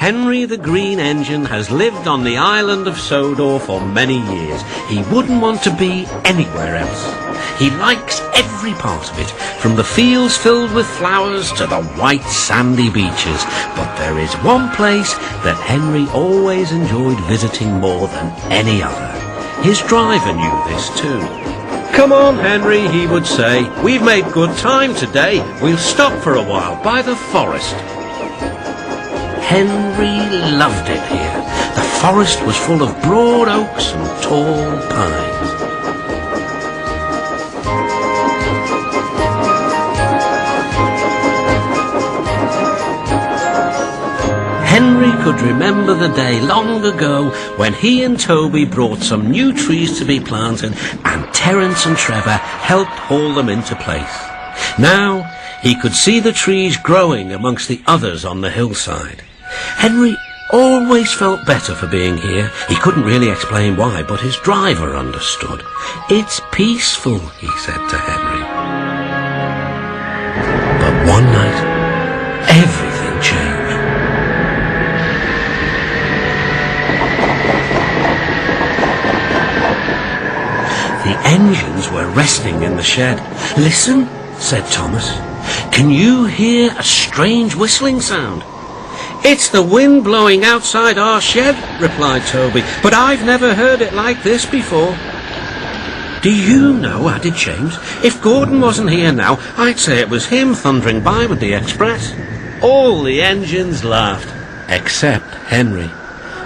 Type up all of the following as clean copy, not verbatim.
Henry the Green Engine has lived on the island of Sodor for many years. He wouldn't want to be anywhere else. He likes every part of it, from the fields filled with flowers to the white sandy beaches. But there is one place that Henry always enjoyed visiting more than any other. His driver knew this too. "Come on, Henry," he would say. "We've made good time today. We'll stop for a while by the forest." Henry loved it here. The forest was full of broad oaks and tall pines. Henry could remember the day long ago when he and Toby brought some new trees to be planted and Terence and Trevor helped haul them into place. Now he could see the trees growing amongst the others on the hillside. Henry always felt better for being here. He couldn't really explain why, but his driver understood. "It's peaceful," he said to Henry. But one night, everything changed. The engines were resting in the shed. "Listen," said Thomas. "Can you hear a strange whistling sound?" "It's the wind blowing outside our shed," replied Toby, "but I've never heard it like this before." "Do you know," added James, "if Gordon wasn't here now, I'd say it was him thundering by with the express." All the engines laughed, except Henry.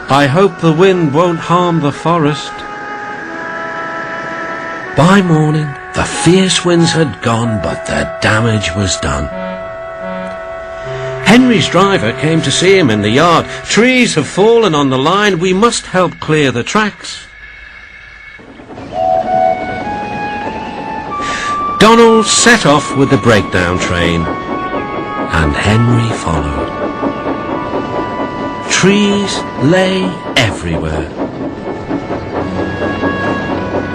"I hope the wind won't harm the forest." By morning, the fierce winds had gone, but the damage was done. Henry's driver came to see him in the yard. "Trees have fallen on the line. We must help clear the tracks." Donald set off with the breakdown train, and Henry followed. Trees lay everywhere.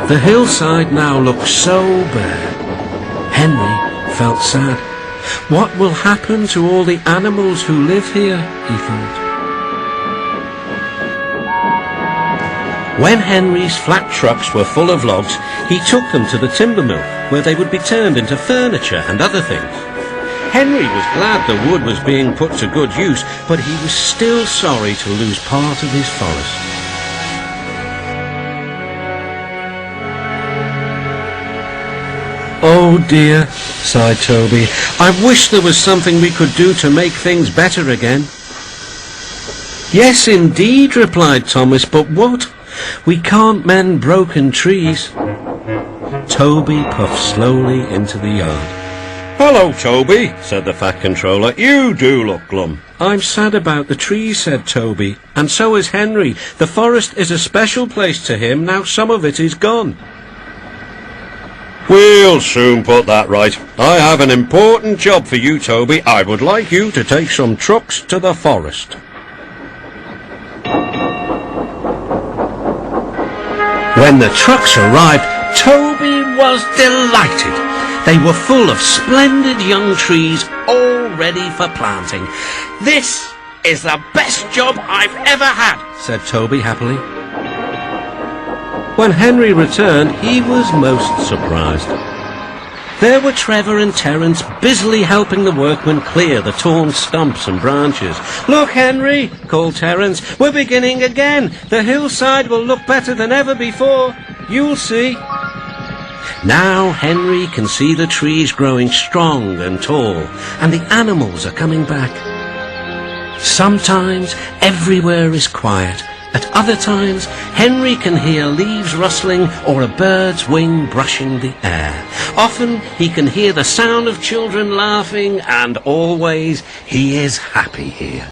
The hillside now looked so bare. Henry felt sad. "What will happen to all the animals who live here?" he thought. When Henry's flat trucks were full of logs, he took them to the timber mill, where they would be turned into furniture and other things. Henry was glad the wood was being put to good use, but he was still sorry to lose part of his forest. "Oh dear," sighed Toby. "I wish there was something we could do to make things better again." "Yes, indeed," replied Thomas, "but what? We can't mend broken trees." Toby puffed slowly into the yard. "Hello, Toby," said the Fat Controller. "You do look glum." "I'm sad about the trees," said Toby, "and so is Henry. The forest is a special place to him. Now some of it is gone." "We'll soon put that right. I have an important job for you, Toby. I would like you to take some trucks to the forest." When the trucks arrived, Toby was delighted. They were full of splendid young trees, all ready for planting. "This is the best job I've ever had," said Toby happily. When Henry returned, he was most surprised. There were Trevor and Terence busily helping the workmen clear the torn stumps and branches. "Look, Henry," called Terence, "we're beginning again. The hillside will look better than ever before. You'll see." Now Henry can see the trees growing strong and tall, and the animals are coming back. Sometimes everywhere is quiet. At other times, Henry can hear leaves rustling or a bird's wing brushing the air. Often he can hear the sound of children laughing, and always he is happy here.